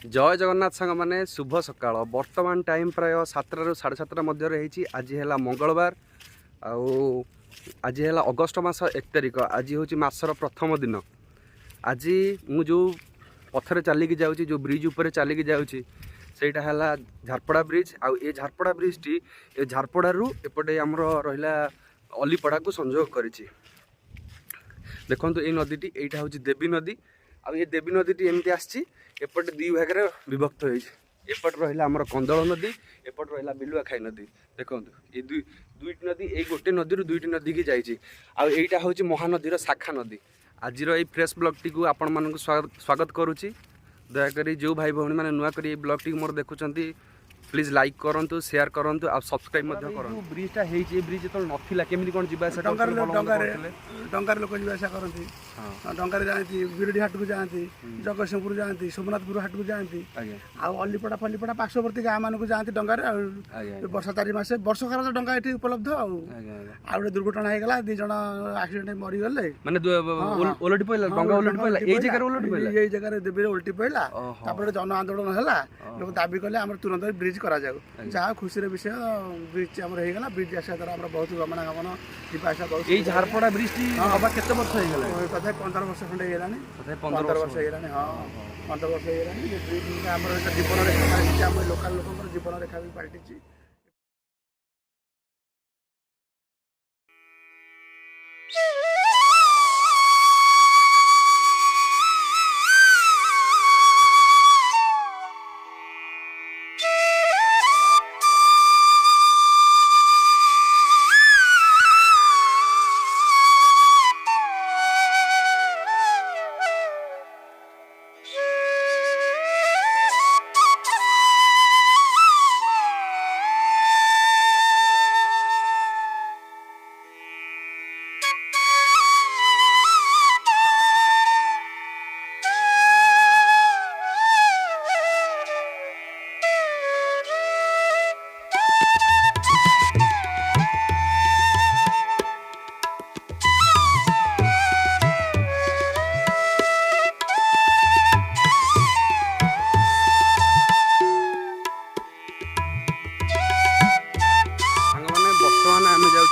जय जगन्नाथ सांग मैंने शुभ सकाळ वर्तमान टाइम प्राय 7 ରୁ 7:30 मध्य रही। आज है मंगलवार आज है अगस्ट मास 1 तारिख। आज हूँ मासर प्रथम दिन। आज मु जो पथर चलिकी जाऊँगी जो ब्रिज उपर चलिकी जाऊँगी सेटा है झारपड़ा ब्रिज। आउ ये झारपड़ा ब्रिज टी झारपड़ारू एपटे आमर रहा अलीपड़ा को संजोग करिछि। देखो ये नदी टी हूँ देवी नदी। आ ये देवी नदी टी एमती आसी एपटे दी भाग में विभक्त होपट रहा आमर कंदल नदी एपट रहा बिलुआ खाई नदी। देखो ये दुईटी नदी ये गोटे नदी रू दुईटी नदी की जाइए। आईटा हूँ महानदीर शाखा नदी। आज ये प्रेस ब्लॉग टी को आपण मानक स्वागत करुच्ची। दयाकोरी जो भाई भौणी मैंने नुआ कर ब्लॉग टी मोर देखुं प्लीज लाइक करूँ शेयर करूँ आ सब्सक्राइब करूँ। ब्रिजटा ब्रिज जो नाला केमी कौन जा डंगार लोक जावासा करती डंगार जाती बिरडी हाट को जाती जगतसपुर जाती सोमनाथपुर हाट को जाती अलीपड़ा फलीपड़ा पार्श्ववर्ती गाँ मानक जाती डंगार वर्षा 4 मास वर्ष सारा तो डंगा ये उपलब्ध आउ दुर्घटना होगा 2 जन एक्सीडेंट मरीगले माने ओलटी पइला डंगा ओलटी पइला ए जगह ओलटी पइला ये जगह देवी उल्टी पइला तापर जन आंदोलन है लोक दाबी कले आम तुरंत ब्रिज करा जाऊ जहाँ खुशी विषय ब्रिज आम होगा ब्रिज आसा द्वारा बहुत गमनागमन जावासा बहुत ये झारपड़ा ब्रिज हवा केते वर्ष होइगला तथा 15 वर्ष खंडे होइगलानी 15 वर्ष होइगलानी। हाँ 15 वर्ष होइगलानी ये ब्रिज आमर जीवन रेखा पाल्टी आम लोकल लोक जीवन रेखा भी पाल्टी।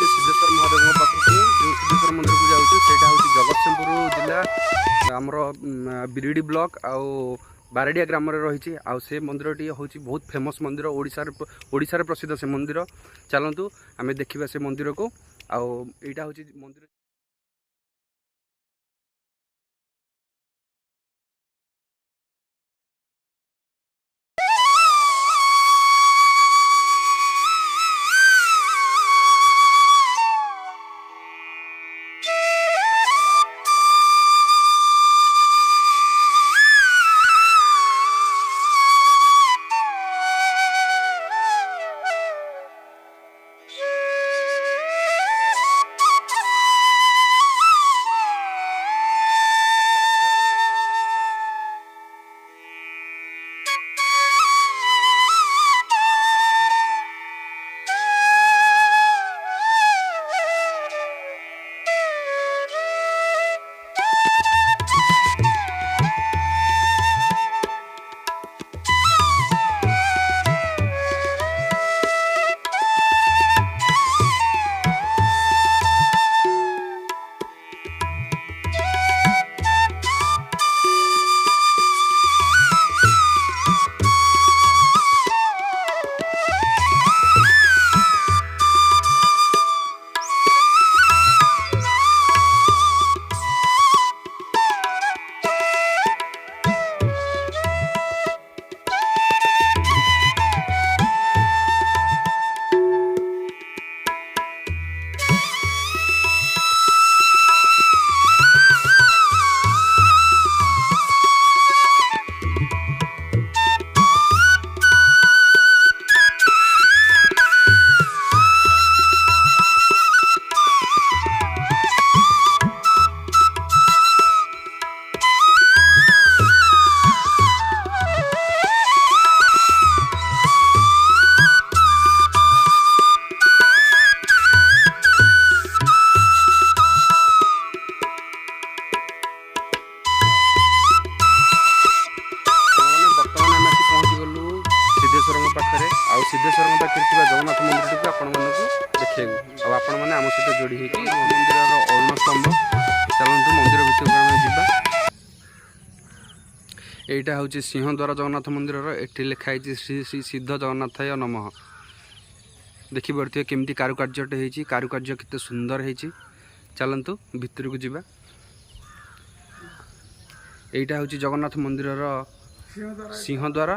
सिद्धेश्वर महादेव पाखक जो सिद्धेश्वर मंदिर को जाऊँ हूँ जगतसिंहपुर जिला आमर बिरिडी ब्लॉक आउ बारेडिया ग्राम रही। आउ से मंदिर टी हूँ बहुत फेमस मंदिर ओडिशार प्रसिद्ध से मंदिर। चलतु आम देखा से मंदिर को आउ यहाँ हूँ मंदिर। सिद्धेश्वर पाखे जगन्नाथ मंदिर को आपण देखू आपण मैंने आम सहित जोड़ी होगी मंदिर अरुण स्तंभ चलतु मंदिर भितर जावा। यहाँ हूँ सिंहद्वार जगन्नाथ मंदिर एटी लिखाई श्री श्री सिद्ध जगन्नाथाय नमः। देखिपे केमती कारुकार्यटे होती कारुकार्य केते सुंदर होती चलतु भितर को जावा। यहाँ हूँ जगन्नाथ मंदिर सिंहद्वार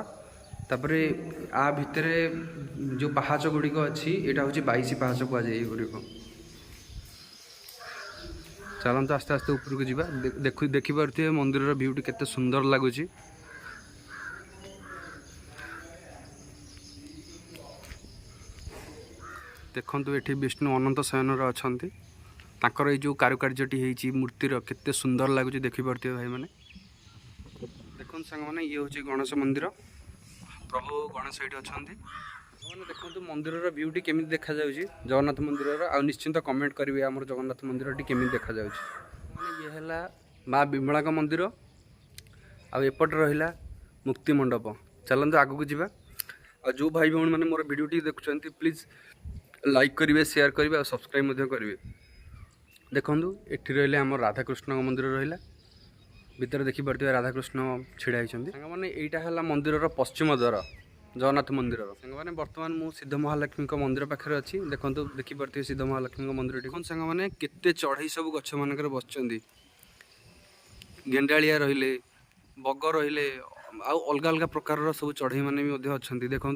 तापर आ भितर जो पाहाच गुड़िक अच्छी यहाँ हूँ 22 पाहाच कहुए गुड़िक। चलतु आस्ते आस्ते ऊपर को जावा। देखिपे मंदिर भ्यूटी केते सुंदर लगुच। देखु ये विष्णु अनंत शयन अच्छा ये जो कारुकार्यटी होती मूर्तिर केते सुंदर लगुच देखिपे भाई मैंने। देखो सांग मैंने ये हूँ गणेश मंदिर प्रभु गणेश ये अच्छा मैंने देखो मंदिर भ्यूटी केमी देखा जगन्नाथ मंदिर आ निश्चिंत कमेंट करेंगे आम जगन्नाथ मंदिर केमी देखा ये है माँ विमला मंदिर आउट रहा मुक्ति मंडप। चलते आग को जावा। और जो भाई भौणी मैंने मोर वीडियो देखुं प्लीज लाइक करेंगे शेयर करेंगे और सब्सक्राइब करेंगे। देखो ये रही आम राधाकृष्ण मंदिर रहा भितर देखिपे राधाकृष्ण छिड़ा होती मैंने यहाँ है मंदिर पश्चिम द्वार जगन्नाथ मंदिर सांग मैंने बर्तमान मु सिद्ध महालक्ष्मी मंदिर पाखे अच्छी देखो देखिपे सिद्ध महालक्ष्मी मंदिर देखो सांग मैंने केते चढ़ई सब गछ मान बस गेंडालिया रहिले बग रहिले आउ अलग अलग प्रकार सब चढ़ई मैंने भी अच्छा देखो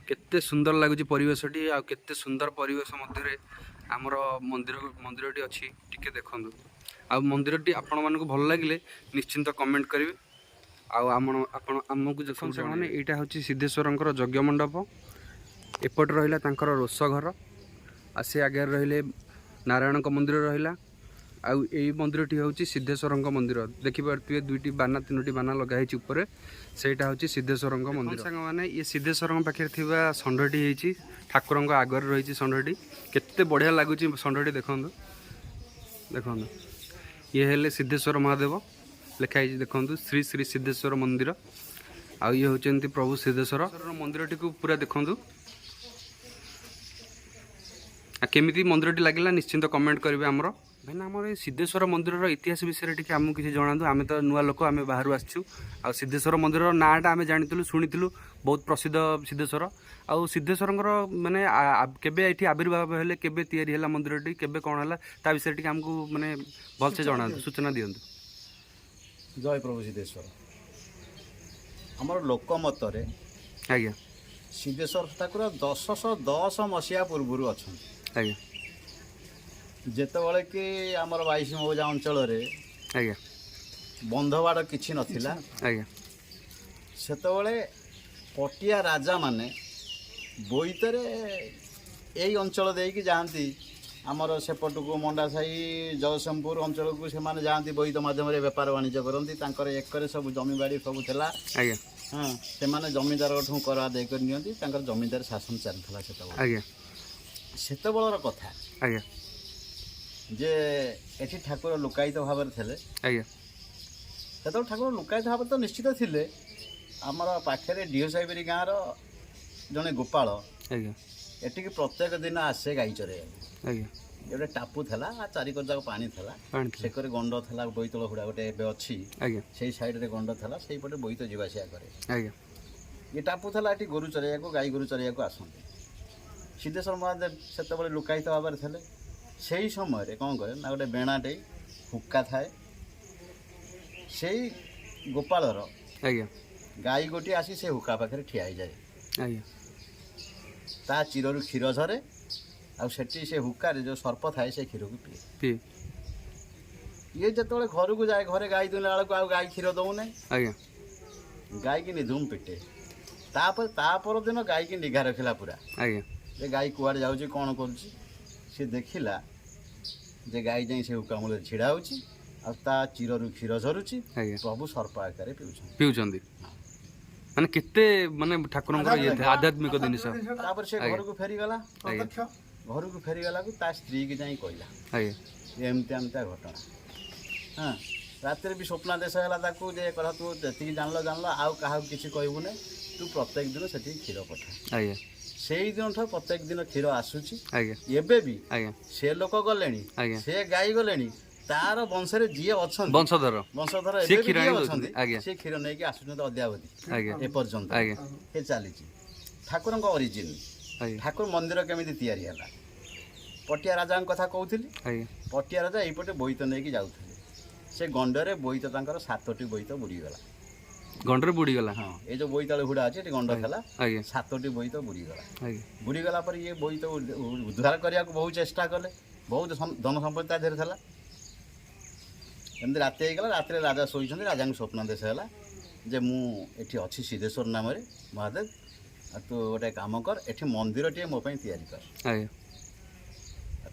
केते सुंदर लगुच परिवेशटी आ केते सुंदर परिवेश मध्य आमर मंदिर मंदिरटी अच्छी टिके देखो आ मंदिरटी आपण मानक भल लगिले निश्चिंत कमेंट करेंगे आमको देखो मैंने यहाँ हूँ सिद्धेश्वर यज्ञ मंडप एपट रहा रोष घर आ से आगे रहिले नारायण मंदिर रहा आउ यही मंदिरटी हूँ सिद्धेश्वर मंदिर देखिपे दुईटी बाना तीनोटी बाना लगाई ऊपर सेटा हूँ सिद्धेश्वर मंदिर। सांग मैंने ये सिद्धेश्वर पाखे षंढटी होती ठाकुर आगर रही षंढटी केते बढ़िया लगुच षंढटी देखो देखो ये हेले सिद्धेश्वर महादेव लिखाई देखो श्री श्री सिद्धेश्वर मंदिर आउ ये हूँ प्रभु सिद्धेश्वर मंदिरटी को पूरा देखो केमी मंदिरटी लगे निश्चिंत कमेंट करेंगे आमर भाई आम सिद्धेश्वर मंदिर इतिहास विषय टी आमको किसी जनातु आम तो नुआ लोक आम बाहर आसचु आ सिद्धेश्वर मंदिर नाटा आम जानी शुणीलु बहुत प्रसिद्ध सिद्धेश्वर आउ सिद्धेश्वर माने केबे ये आविर्भाव हेले केबे तैयारी है मंदिरटी केबे कौन है ता विषय टी आमको माने भलसे जना सूचना दिंतु। जय प्रभु सिद्धेश्वर आमर लोकमत आज्ञा सिद्धेश्वर ठाकुर 1010 मसीहा पूर्व अच्छा आज्ञा जेतबले कि आमर 22 मौजा अंचल आज्ञा बंधवाड़ किछि नथिला आज्ञा सेतबले पटिया राजा माने बोईतरे यही अंचल देकी जाती आमर सेपट को मंडासाही जगतसपुर अंचल को से जाती बोईत मध्यम बेपार वाणिज्य करती एकर सब जमीबाड़ी सब थिला आज्ञा हाँ से जमीदार ठूँ कर आदाय कर नियंती जमीदार शासन चलता सेतबलर कथा आज्ञा जे एठी ठाकुर लुकायित भाव थे आज्ञा सेतबेले ठाकुर लुकायित भाव तो निश्चित थिले आमर पाखे डीह साहिबरी गाँव जड़े गोपाल आज्ञा एटिक प्रत्येक दिन आसे गाई चरे आज्ञा गोटे टापू था चारिकर जाक पानी था सेकर गंड था बोईतल हुड़ा गोटे अच्छी आज्ञा से साइड गंड था से पटे बोईत जावासिया करे आज्ञा ये टापू था ये गोरु चरैया गाई गोरु चरैया आसते सिद्धेश्वर महादेव से लुकायित भाव थे से समय कौन करे ना गोटे बेणाटे हुक्का थाए से गोपालर आज्ञा गाई गोटे आसी से हुक्का पाखे ठिया हो जाए आज्ञा ता चिरु क्षीर झरे आठी से हुक्कार जो सर्प थाए से क्षीर को पीए ये जो घर को जाए घरे गाई दुला बेलू गाई क्षीर दौना आज्ञा गाई की निधुम पिटे तापर दिन गाई की निघा रखिला पूरा आज्ञा जे गाई कुआड़े जाऊँगी कौन कर देखिला जे गाई जाई से हुक्का मूल छिड़ा होची आ चिरु क्षीर झरुची प्रभु सर्प आकार पिउछंदी माने केते माने ठाकुरंकर ये आध्यात्मिक जिनिस तापर से घर को फेरी गला घर को फेरी गला को ता स्त्री की जाई कहला आज्ञा एमते एमते घटना हाँ रात भी स्वप्न देश है जे कथा तू जी जानल आउ क्या किसी कहबू ना तू प्रत्येक दिन से क्षीर पठा आज्ञा ସେଇ ଦିନଠୁ ପ୍ରତ୍ୟେକ ଦିନ କ୍ଷୀର ଆସୁଛି। ଆଜ୍ଞା ଏବେ ବି ଆଜ୍ଞା ସେ ଲୋକ ଗଲେଣି, ଆଜ୍ଞା ସେ ଗାଈ ଗଲେଣି, ତାର ବଂଶରେ ଯିଏ ଅଛନ୍ତି ବଂଶଧର ବଂଶଧର ସେ ଏବେ ବି କ୍ଷୀର ଯିଏ ହିଁ ଅଛନ୍ତି ଦଉଛନ୍ତି। ଆଜ୍ଞା ସେ କ୍ଷୀର ନେଇକି ଆସୁଛନ୍ତି ଅଦ୍ୟାବଧି ଆଜ୍ଞା ଏପର୍ଯ୍ୟନ୍ତ ଆଜ୍ଞା ସେ ଚାଲିଛି। ଠାକୁରଙ୍କ ଅରିଜିନ୍, ଆଜ୍ଞା ଠାକୁର ମନ୍ଦିର କେମିତି ତିଆରି ହେଲା, ପଟିଆ ରାଜାଙ୍କ କଥା କହୁଥିଲି। ଆଜ୍ଞା ପଟିଆ ରାଜା ଏଇପଟେ ବୋଇତ ନେଇକି ଯାଉଥିଲେ, ସେ ଗଣ୍ଡରେ ବୋଇତ ତାଙ୍କର 7ଟି ବୋଇତ ବୁଡ଼ିଗଲା। ଗଣ୍ଡରେ ବୁଡ଼ିଗଲା। ହଁ, ଏ ଯେଉଁ ବୋଇତାଳୁ ହୁଡ଼ା ଅଛି ଏଠି ଗଣ୍ଡ ଥିଲା, ଆଜ୍ଞା 7ଟି ବୋଇତ ବୁଡ଼ିଗଲା। ଆଜ୍ଞା ବୁଡ଼ିଗଲା ପରେ ଇଏ ବୋଇତ ଉଦ୍ଧାର କରିବାକୁ ବହୁତ ଚେଷ୍ଟା କଲେ, ବହୁତ ଧନ ସମ୍ପତ୍ତି ତା ଦେହରେ ଥିଲା। ଏମିତି ରାତି ହେଇଗଲା, ରାତିରେ ରାଜା ଶୋଇଛନ୍ତି, ରାଜାଙ୍କୁ ସ୍ୱପ୍ନ ଦେଶ ହେଲା ଯେ ମୁଁ ଏଠି ଅଛି ସିଦ୍ଧେଶ୍ୱର ନାମରେ ମହାଦେବ, ଆଉ ତୁ ଗୋଟେ କାମ କର, ଏଠି ମନ୍ଦିରଟିଏ ମୋ ପାଇଁ ତିଆରି କର। ଆଜ୍ଞା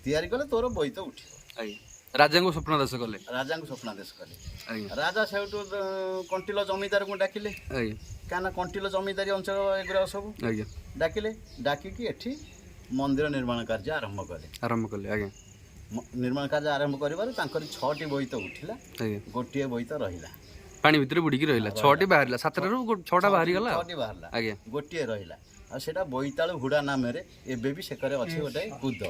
ତିଆରି କଲେ ତୋର ବୋଇତ ଉଠିବ। ଆଜ୍ଞା ରାଜାଙ୍କୁ ସ୍ୱପ୍ନ ଦାସ କଲେ। ରାଜାଙ୍କୁ ସ୍ୱପ୍ନାଦେଶ କଲେ। ଆଜ୍ଞା ରାଜା ସେଇଠୁ କଣ୍ଟିଲ ଜମିଦାରଙ୍କୁ ଡାକିଲେ, ଆଜ୍ଞା କାହିଁକିନା କଣ୍ଟିଲ ଜମିଦାରୀ ଅଞ୍ଚଳ ଏଗୁଡ଼ା ସବୁ ଆଜ୍ଞା ଡାକିଲେ। ଡାକିକି ଏଠି ମନ୍ଦିର ନିର୍ମାଣ କାର୍ଯ୍ୟ ଆରମ୍ଭ କଲେ। ଆରମ୍ଭ କଲେ। ଆଜ୍ଞା ନିର୍ମାଣ କାର୍ଯ୍ୟ ଆରମ୍ଭ କରିବାରୁ ତାଙ୍କର 6ଟି ବୋଇତ ଉଠିଲା, ଆଜ୍ଞା ଗୋଟିଏ ବୋଇତ ରହିଲା। ପାଣି ଭିତରେ ବୁଡ଼ିକି ରହିଲା। 6ଟି ବାହାରିଲା, 7ଟାରୁ 6ଟା ବାହାରିଗଲା। 6ଟି ବାହାରିଲା, ଆଜ୍ଞା ଗୋଟିଏ ରହିଲା। ଆଉ ସେଇଟା ବୋଇତାଳୁ ହୁଡ଼ା ନାମରେ ଏବେ ବି ସେକରେ ଅଛି ଗୋଟେ କୁଦ,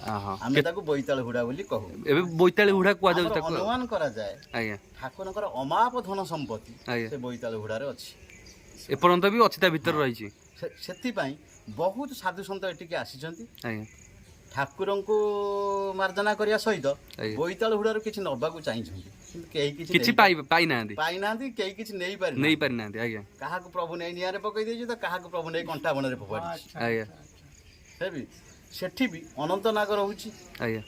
ହଁ ଆମେ ତାକୁ ବୋଇତାଳୁ ହୁଡ଼ା ବୋଲି କହୁ। ଏବେ ବୋଇତାଳି ହୁଡ଼ା କୁହାଯାଉଛି ଆମର ତାକୁ। ଅନୁମାନ କରାଯାଏ ଆଜ୍ଞା ଠାକୁରଙ୍କର ଅମାପ ଧନ ସମ୍ପତ୍ତି ଆଜ୍ଞା ସେ ବୋଇତାଳୁ ହୁଡ଼ାରେ ଅଛି। ଏପର୍ଯ୍ୟନ୍ତ ବି ଅଛି, ତା ଭିତରେ ରହିଛି। ସେଥିପାଇଁ ବହୁତ ସାଧୁ ସନ୍ଥ ଏଠିକି ଆସିଛନ୍ତି ଆଜ୍ଞା ଠାକୁରଙ୍କୁ ମାର୍ଜନା କରିବା ସହିତ ଆଜ୍ଞା ବୋଇତାଳୁ ହୁଡ଼ାରୁ କିଛି ନେବାକୁ ଚାହିଁଛନ୍ତି, କିନ୍ତୁ କେହି କିଛି ପାଇନାହାନ୍ତି, ପାଇନାହାନ୍ତି, କେହି କିଛି ନେଇପାରିନାହାନ୍ତି। ନେଇପାରିନାହାନ୍ତି। ଆଜ୍ଞା କାହାକୁ ପ୍ରଭୁ ନେଇ ନିଆଁରେ ପକେଇ ଦେଇଛି, ତ କାହାକୁ ପ୍ରଭୁ ନେଇ କଣ୍ଟା ବଣରେ ଫୋପାଡ଼ିଛି। ଆଜ୍ଞା ହେବି ସେଠି ବି ଅନନ୍ତନାଗ ରହୁଛି। ଆଜ୍ଞା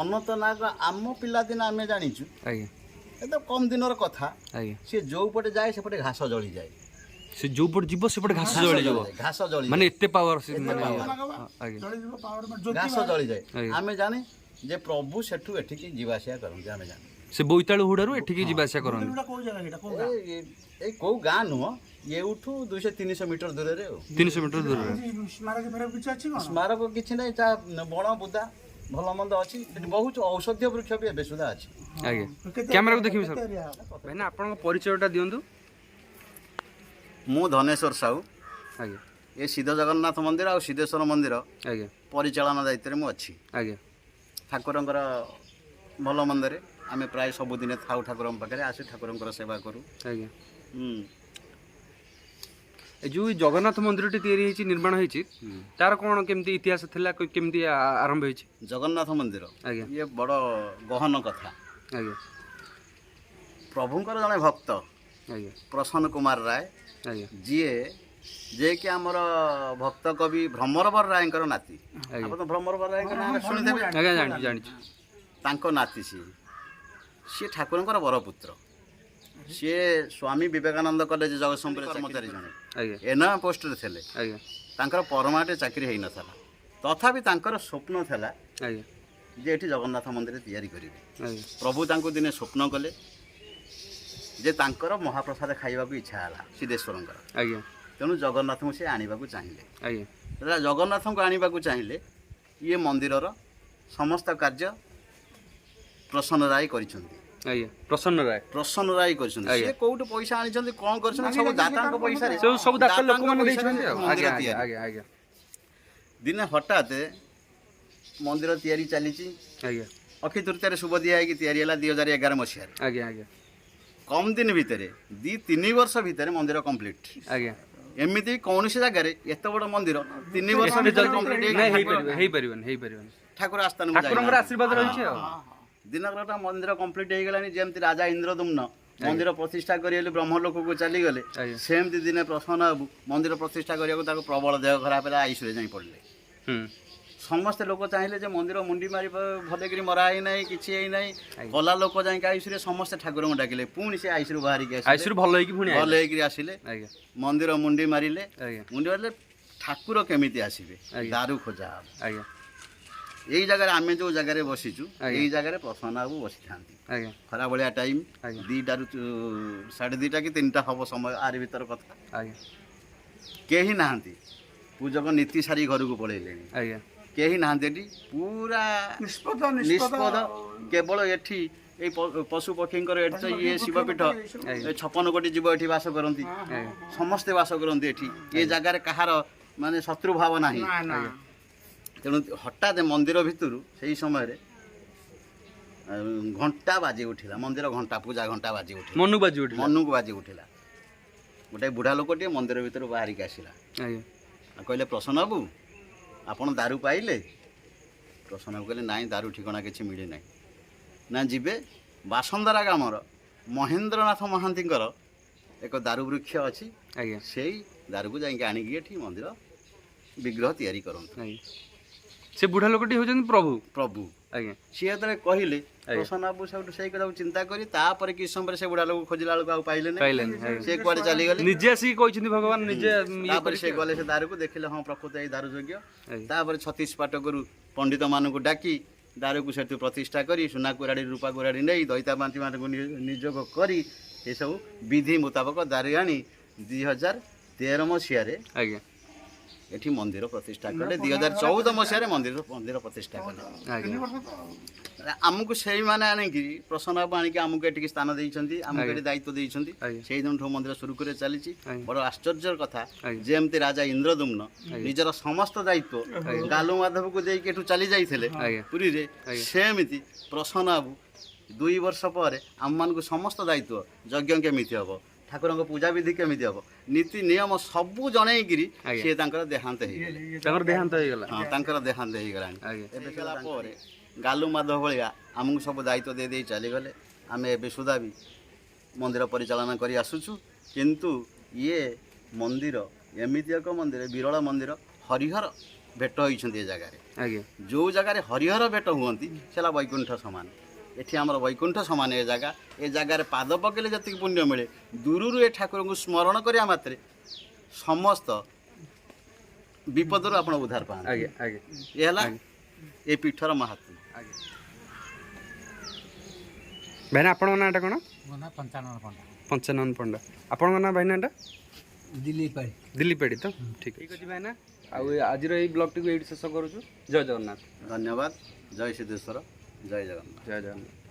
ଅନନ୍ତନାଗ ଆମ ପିଲାଦିନ ଆମେ ଜାଣିଛୁ, ଆଜ୍ଞା ଏ ତ କମ୍ ଦିନର କଥା। ଆଜ୍ଞା ସେ ଯୋଉ ପଟେ ଯାଏ ସେପଟେ ଘାସ ଜଳିଯାଏ, ସେ ଯୋଉ ପଟେ ଯିବ ସେପଟେ ଘାସ ଜଳିଯିବ। ଘାସ ଜଳି ମାନେ ଏତେ ପାୱାର ମାନେ power। ଆଜ୍ଞା ଘାସ ଜଳିଯାଏ। ଆଜ୍ଞା। ଆମେ ଜାଣେ ଯେ ପ୍ରଭୁ ସେଠୁ ଏଠିକି ଯିବା ଆସିବା କରନ୍ତି, ଆମେ ଜାଣେ। ସେ ବୋଇତାଳୁ ହୁଡ଼ାରୁ ଏଠିକି ଯିବା ଆସିବା କରନ୍ତି। ଏଇ କୋଉ ଗାଁ ନୁହଁ, ଏଉଠୁ 200-300 ମିଟର ଦୂରରେ। ଆଉ 300 ମିଟର ଦୂରରେ। ସ୍ମାରକ କିଛି ନାହିଁ, ଯାହା ବଣ ବୁଦା ଭଲ ମନ୍ଦ ଅଛି। ସେଠି ବହୁତ ଔଷଧୀୟ ବୃକ୍ଷ ବି ଏବେ ସୁଦ୍ଧା ଅଛି। ଆଜ୍ଞା କ୍ୟାମେରାକୁ ଦେଖିବି ସାର୍। ଭାଇନା ଆପଣଙ୍କ ପରିଚୟଟା ଦିଅନ୍ତୁ। ମୁଁ ଧନେଶ୍ୱର ସାହୁ, ଆଜ୍ଞା ଏ ସିଦ୍ଧ ଜଗନ୍ନାଥ ମନ୍ଦିର ଆଉ ସିଦ୍ଧେଶ୍ୱର ମନ୍ଦିର ଆଜ୍ଞା ପରିଚାଳନା ଦାୟିତ୍ୱରେ ମୁଁ ଅଛି। ଆଜ୍ଞା ଠାକୁରଙ୍କର ଭଲ ମନ୍ଦରେ ଆମେ ପ୍ରାୟ ସବୁଦିନେ ଥାଉ, ଠାକୁରଙ୍କ ପାଖରେ ଆସି ଠାକୁରଙ୍କର ସେବା କରୁ। ଆଜ୍ଞା ହୁଁ। ଏ ଯେଉଁ ଜଗନ୍ନାଥ ମନ୍ଦିରଟି ତିଆରି ହେଇଛି, ନିର୍ମାଣ ହେଇଛି, ତାର କ'ଣ କେମିତି ଇତିହାସ ଥିଲା, କେମିତି ଆରମ୍ଭ ହେଇଛି? ଜଗନ୍ନାଥ ମନ୍ଦିର ଆଜ୍ଞା ଇଏ ବଡ଼ ଗହନ କଥା। ଆଜ୍ଞା ପ୍ରଭୁଙ୍କର ଜଣେ ଭକ୍ତ ଆଜ୍ଞା ପ୍ରସନ୍ନ କୁମାର ରାୟ, ଆଜ୍ଞା ଯିଏକି ଆମର ଭକ୍ତ କବି ଭ୍ରମରବର ରାୟଙ୍କର ନାତି। ଆଜ୍ଞା ଆପଣ ତ ଭ୍ରମରବର ରାୟଙ୍କ ନାଁ ଶୁଣିଦେବେ। ଆଜ୍ଞା ଜାଣିଛୁ ଜାଣିଛୁ। ତାଙ୍କ ନାତି ସିଏ ଠାକୁରଙ୍କର ବରପୁତ୍ର। ସିଏ ସ୍ୱାମୀ ବିବେକାନନ୍ଦ କଲେଜ ଜଗତସିଂହପୁର କର୍ମଚାରୀ ଜଣେ, ଆଜ୍ଞା ଏନା ପୋଷ୍ଟରେ ଥିଲେ। ଆଜ୍ଞା ତାଙ୍କର ପରମାଟେ ଚାକିରି ହେଇନଥିଲା, ତଥାପି ତାଙ୍କର ସ୍ୱପ୍ନ ଥିଲା ଆଜ୍ଞା ଯେ ଏଠି ଜଗନ୍ନାଥ ମନ୍ଦିର ତିଆରି କରିବେ। ଆଜ୍ଞା ପ୍ରଭୁ ତାଙ୍କୁ ଦିନେ ସ୍ୱପ୍ନ କଲେ ଯେ ତାଙ୍କର ମହାପ୍ରସାଦ ଖାଇବାକୁ ଇଚ୍ଛା ହେଲା ସିଦ୍ଧେଶ୍ୱରଙ୍କର। ଆଜ୍ଞା ତେଣୁ ଜଗନ୍ନାଥଙ୍କୁ ସେ ଆଣିବାକୁ ଚାହିଁଲେ। ଆଜ୍ଞା ଯେତେବେଳେ ଜଗନ୍ନାଥଙ୍କୁ ଆଣିବାକୁ ଚାହିଁଲେ, ଇଏ ମନ୍ଦିରର ସମସ୍ତ କାର୍ଯ୍ୟ ପ୍ରସନ୍ନ ରାୟ କରିଛନ୍ତି। ଆଜ୍ଞା ପ୍ରସନ୍ନ ରାୟ କରିଛନ୍ତି। ସିଏ କୋଉଠୁ ପଇସା ଆଣିଛନ୍ତି, କ'ଣ କରିଛନ୍ତି, ସବୁ ଦାତାଙ୍କ ପଇସାରେ, ସବୁ ଦାତା ଦାତାଙ୍କ ଲୋକମାନେ ପଇସାରେ ଦେଇଛନ୍ତି। ମନ୍ଦିର ଆଜ୍ଞା ତିଆରି। ଆଜ୍ଞା ଆଜ୍ଞା ଦିନେ ହଠାତ୍ ମନ୍ଦିର ତିଆରି ଚାଲିଛି, ଆଜ୍ଞା ଅକ୍ଷୟ ତୃତୀୟାରେ ଶୁଭ ଦିଆ ହେଇକି ତିଆରି ହେଲା 2011 ମସିହାରେ। ଆଜ୍ଞା ଆଜ୍ଞା କମ୍ ଦିନ ଭିତରେ 2-3 ବର୍ଷ ଭିତରେ ମନ୍ଦିର କମ୍ପ୍ଲିଟ୍। ଆଜ୍ଞା ଏମିତି କୌଣସି ଜାଗାରେ ଏତେ ବଡ଼ ମନ୍ଦିର 3 ବର୍ଷ ଭିତରେ କମ୍ପ୍ଲିଟ୍ ହେଇପାରିବନି। ଠାକୁର ଆସ୍ଥାନକୁ ଠାକୁରଙ୍କର ଆଶୀର୍ବାଦ ରହିଛି ଆଉ। ଦିନକରଟା ମନ୍ଦିର କମ୍ପ୍ଲିଟ୍ ହେଇଗଲାଣି। ଯେମିତି ରାଜା ଇନ୍ଦ୍ରଦୁମ୍ନ ମନ୍ଦିର ପ୍ରତିଷ୍ଠା କରିଗଲେ, ବ୍ରହ୍ମଲୋକକୁ ଚାଲିଗଲେ, ଆଜ୍ଞା ସେମିତି ଦିନେ ପ୍ରସନ୍ନ ବାବୁ ମନ୍ଦିର ପ୍ରତିଷ୍ଠା କରିବାକୁ ତାକୁ ପ୍ରବଳ ଦେହ ଖରାପ ହେଲା, ଆଇସିୟୁରେ ଯାଇ ପଡ଼ିଲେ। ସମସ୍ତେ ଲୋକ ଚାହିଁଲେ ଯେ ମନ୍ଦିର ମୁଣ୍ଡି ମାରି ଭଲକିରି ମରା ହେଇନାହିଁ, କିଛି ହେଇନାହିଁ। ଗଲା ଲୋକ ଯାଇକି ଆଇସିୟୁରେ ସମସ୍ତେ ଠାକୁରଙ୍କୁ ଡାକିଲେ, ପୁଣି ସେ ଆଇସିୟୁରୁ ବାହାରିକି ଆସିଲେ, ଭଲ ହେଇକି ଆସିଲେ। ମନ୍ଦିର ମୁଣ୍ଡି ମାରିଲେ। ଠାକୁର କେମିତି ଆସିବେ, ଦାରୁ ଖୋଜା ହେବ। ଆଜ୍ଞା ଏଇ ଜାଗାରେ ଆମେ ଯେଉଁ ଜାଗାରେ ବସିଛୁ, ଏଇ ଜାଗାରେ ପ୍ରସନ୍ନ ବାବୁ ବସିଥାନ୍ତି। ଆଜ୍ଞା ଖରାବେଳିଆ ଟାଇମ୍, 2ଟାରୁ 2:30 କି 3ଟା ହେବ ସମୟ, ଆରି ଭିତର କଥା। ଆଜ୍ଞା କେହି ନାହାନ୍ତି, ପୂଜକ ନୀତି ସାରି ଘରକୁ ପଳେଇଲେଣି। ଆଜ୍ଞା କେହି ନାହାନ୍ତି ଏଠି, ପୁରା ନିଷ୍ପଦ। କେବଳ ଏଠି ଏଇ ପଶୁ ପକ୍ଷୀଙ୍କର ଏଠି ତ ଇଏ ଶିବପୀଠ, 56 କୋଟି ଜୀବ ଏଠି ବାସ କରନ୍ତି, ସମସ୍ତେ ବାସ କରନ୍ତି ଏଠି। ଏ ଜାଗାରେ କାହାର ମାନେ ଶତ୍ରୁଭାବ ନାହିଁ। ତେଣୁ ହଠାତ୍ ମନ୍ଦିର ଭିତରୁ ସେଇ ସମୟରେ ଘଣ୍ଟା ବାଜି ଉଠିଲା, ମନ୍ଦିର ଘଣ୍ଟା, ପୂଜା ଘଣ୍ଟା ବାଜି ଉଠିଲା, ମନକୁ ବାଜି ଉଠିଲା। ଗୋଟେ ବୁଢ଼ା ଲୋକଟିଏ ମନ୍ଦିର ଭିତରୁ ବାହାରିକି ଆସିଲା, କହିଲେ ପ୍ରସନ୍ନ ବାବୁ ଆପଣ ଦାରୁ ପାଇଲେ? ପ୍ରସନ୍ନ ବାବୁ କହିଲେ ନାଇଁ, ଦାରୁ ଠିକଣା କିଛି ମିଳିନାହିଁ। ନା ଯିବେ, ବାସନ୍ଦରା ଗ୍ରାମର ମହେନ୍ଦ୍ରନାଥ ମହାନ୍ତିଙ୍କର ଏକ ଦାରୁ ବୃକ୍ଷ ଅଛି, ସେଇ ଦାରୁକୁ ଯାଇକି ଆଣିକି ଏଠି ମନ୍ଦିର ବିଗ୍ରହ ତିଆରି କରନ୍ତୁ। ସେ ବୁଢ଼ା ଲୋକଟି ହେଉଛନ୍ତି ପ୍ରଭୁ। ଆଜ୍ଞା, ସିଏ ଯେତେବେଳେ କହିଲେ ପ୍ରସନ୍ନ ବାବୁ ସେଉଠୁ ସେଇ କଥାକୁ ଚିନ୍ତା କରି ତାପରେ କିଛି ସମୟରେ ସେ ବୁଢ଼ା ଲୋକ ଖୋଜିଲା ବେଳକୁ ଆଉ ପାଇଲେନି, ସେ କୁଆଡ଼େ ଚାଲିଗଲେ। ନିଜେ ଆସିକି କହିଛନ୍ତି ଭଗବାନ ନିଜେ। ତାପରେ ସେ ଗଲେ ସେ ଦାରୁକୁ ଦେଖିଲେ, ହଁ ପ୍ରକୃତ ଏଇ ଦାରୁ ଯୋଗ୍ୟ। ତାପରେ 36 ପାଟକରୁ ପଣ୍ଡିତ ମାନଙ୍କୁ ଡାକି ଦାରୁକୁ ସେଠୁ ପ୍ରତିଷ୍ଠା କରି ସୁନା କୁରାଡ଼ି ରୂପା କୁରାଡ଼ି ନେଇ ଦଇତାବାନ୍ତି ମାନଙ୍କୁ ନିଯୋଗ କରି ଏସବୁ ବିଧି ମୁତାବକ ଦାରୁ ଆଣି 2013 ମସିହାରେ ଏଠି ମନ୍ଦିର ପ୍ରତିଷ୍ଠା କଲେ। 2014 ମସିହାରେ ମନ୍ଦିର ପ୍ରତିଷ୍ଠା କଲେ। ଆମକୁ ସେଇମାନେ ଆଣିକି ପ୍ରସନ୍ନ ବାବୁ ଆଣିକି ଆମକୁ ଏଠିକି ସ୍ଥାନ ଦେଇଛନ୍ତି, ଆମକୁ ଏଠି ଦାୟିତ୍ୱ ଦେଇଛନ୍ତି। ସେଇ ଦିନଠୁ ମନ୍ଦିର ସୁରୁଖୁରୁରେ ଚାଲିଛି। ବଡ଼ ଆଶ୍ଚର୍ଯ୍ୟର କଥା, ଯେମିତି ରାଜା ଇନ୍ଦ୍ରଦୁମ୍ନ ନିଜର ସମସ୍ତ ଦାୟିତ୍ୱ ଗାଲୁ ମାଧବକୁ ଦେଇକି ଏଠୁ ଚାଲି ଯାଇଥିଲେ ପୁରୀରେ, ସେମିତି ପ୍ରସନ୍ନ ବାବୁ 2 ବର୍ଷ ପରେ ଆମମାନଙ୍କୁ ସମସ୍ତ ଦାୟିତ୍ୱ, ଯଜ୍ଞ କେମିତି ହେବ, ଠାକୁରଙ୍କ ପୂଜା ବିଧି କେମିତି ହେବ, ନୀତି ନିୟମ ସବୁ ଜଣେଇକିରି ସିଏ ତାଙ୍କର ଦେହାନ୍ତ ହେଇଗଲେ। ତାଙ୍କର ଦେହାନ୍ତ ହେଇଗଲାଣି। ଏବେ କଲା ପରେ ଗାଲୁ ମାଧବ ଭଳିଆ ଆମକୁ ସବୁ ଦାୟିତ୍ୱ ଦେଇ ଚାଲିଗଲେ। ଆମେ ଏବେ ସୁଦ୍ଧା ବି ମନ୍ଦିର ପରିଚାଳନା କରି ଆସୁଛୁ। କିନ୍ତୁ ଇଏ ମନ୍ଦିର ଏମିତି ଏକ ମନ୍ଦିର, ବିରଳ ମନ୍ଦିର, ହରିହର ଭେଟ ହୋଇଛନ୍ତି ଏ ଜାଗାରେ। ଯେଉଁ ଜାଗାରେ ହରିହର ଭେଟ ହୁଅନ୍ତି ସେଟା ବୈକୁଣ୍ଠ ସମାନ। ଏଠି ଆମର ବୈକୁଣ୍ଠ ସମାନ ଏ ଜାଗାରେ ପାଦ ପକେଇଲେ ଯେତିକି ପୁଣ୍ୟ ମିଳେ, ଦୂରରୁ ଏ ଠାକୁରଙ୍କୁ ସ୍ମରଣ କରିବା ମାତ୍ରେ ସମସ୍ତ ବିପଦରୁ ଆପଣ ଉଦ୍ଧାର ପାଆନ୍ତି। ଏ ହେଲା ଏ ପୀଠର ମାହାତ୍ମ୍ୟ। ଭାଇନା ଆପଣଙ୍କ ନାଁଟା କ'ଣ? ପଞ୍ଚାନନ ପଣ୍ଡା। ଆପଣଙ୍କ ନାଁ ଭାଇନାଟା? ଦିଲ୍ଲୀପ ପାଢ଼ୀ ତ? ଠିକ୍ ଅଛି ଭାଇନା। ଆଉ ଆଜିର ଏଇ ବ୍ଲଗ୍ଟିକୁ ଏଇଠି ଶେଷ କରୁଛୁ। ଜୟ ଜଗନ୍ନାଥ। ଧନ୍ୟବାଦ। ଜୟ ସିଦ୍ଧେଶ୍ୱର। ଜୟ ଜଗନ୍ନାଥ।